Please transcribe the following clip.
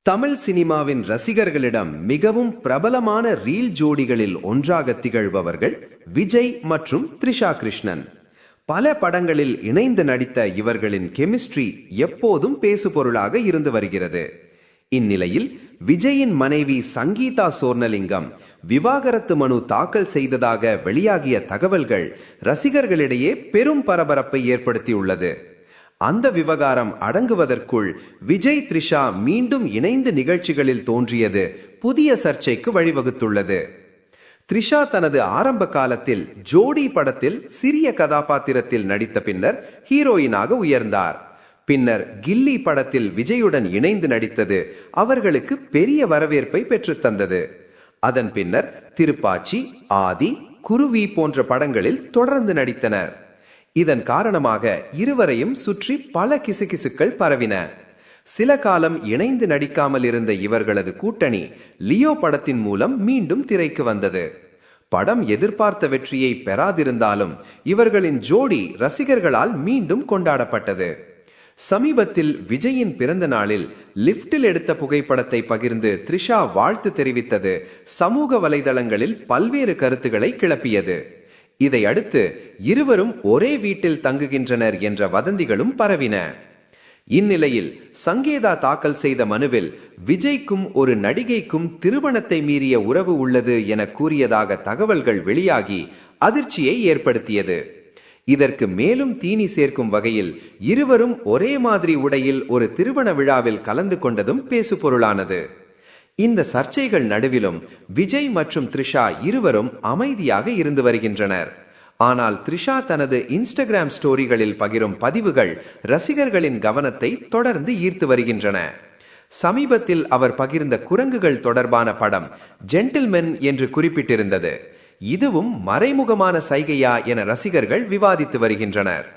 தமிழ் சினிமாவின் ரசிகர்களிடம் மிகவும் பிரபலமான ரீல் ஜோடிகளில் ஒன்றாக திகழ்பவர்கள் விஜய் மற்றும் த்ரிஷா கிருஷ்ணன். பல படங்களில் இணைந்து நடித்த இவர்களின் கெமிஸ்ட்ரி எப்போதும் பேசுபொருளாக இருந்து வருகிறது. இந்நிலையில் விஜயின் மனைவி சங்கீதா சோர்ணலிங்கம் விவாகரத்து மனு தாக்கல் செய்ததாக வெளியாகிய தகவல்கள் ரசிகர்களிடையே பெரும் பரபரப்பை ஏற்படுத்தியுள்ளது. அந்த விவகாரம் அடங்குவதற்குள் விஜய் த்ரிஷா மீண்டும் இணைந்து நிகழ்ச்சிகளில் தோன்றியது புதிய சர்ச்சைக்கு வழிவகுத்துள்ளது. த்ரிஷா தனது ஆரம்ப காலத்தில் ஜோடி படத்தில் சிறிய கதாபாத்திரத்தில் நடித்த பின்னர் ஹீரோயினாக உயர்ந்தார். பின்னர் கில்லி படத்தில் விஜயுடன் இணைந்து நடித்தது அவர்களுக்கு பெரிய வரவேற்பை பெற்றுத்தந்தது. அதன் பின்னர் திருப்பாச்சி, ஆதி, குருவி போன்ற படங்களில் தொடர்ந்து நடித்தனர். இதன் காரணமாக இருவரையும் சுற்றி பல கிசுகிசுக்கள் பரவின. சில காலம் இணைந்து நடிக்காமல் இருந்த இவர்களது கூட்டணி லியோ படத்தின் மூலம் மீண்டும் திரைக்கு வந்தது. படம் எதிர்பார்த்த வெற்றியை பெறாதிருந்தாலும் இவர்களின் ஜோடி ரசிகர்களால் மீண்டும் கொண்டாடப்பட்டது. சமீபத்தில் விஜயின் பிறந்த நாளில் லிப்டில் எடுத்த புகைப்படத்தை பகிர்ந்து த்ரிஷா வாழ்த்து தெரிவித்தது சமூக வலைதளங்களில் பல்வேறு கருத்துக்களை கிளப்பியது. இதை அடுத்து இருவரும் ஒரே வீட்டில் தங்குகின்றனர் என்ற வதந்திகளும் பரவின. இந்நிலையில் சங்கீதா தாக்கல் செய்த மனுவில் விஜய்க்கும் ஒரு நடிகைக்கும் திருமணத்தை மீறிய உறவு உள்ளது என கூறியதாக தகவல்கள் வெளியாகி அதிர்ச்சியை ஏற்படுத்தியது. இதற்கு மேலும் தீனி சேர்க்கும் வகையில் இருவரும் ஒரே மாதிரி உடையில் ஒரு திருமண விழாவில் கலந்து கொண்டதும் பேசுபொருளானது. இந்த சர்ச்சைகள் நடுவிலும் விஜய் மற்றும் த்ரிஷா இருவரும் அமைதியாக இருந்து வருகின்றனர். ஆனால் த்ரிஷா தனது இன்ஸ்டாகிராம் ஸ்டோரிகளில் பகிரும் பதிவுகள் ரசிகர்களின் கவனத்தை தொடர்ந்து ஈர்த்து வருகின்றன. சமீபத்தில் அவர் பகிர்ந்த குரங்குகள் தொடர்பான படம் ஜென்டில்மென் என்று குறிப்பிட்டிருந்தது. இதுவும் மறைமுகமான சைகையா என ரசிகர்கள் விவாதித்து வருகின்றனர்.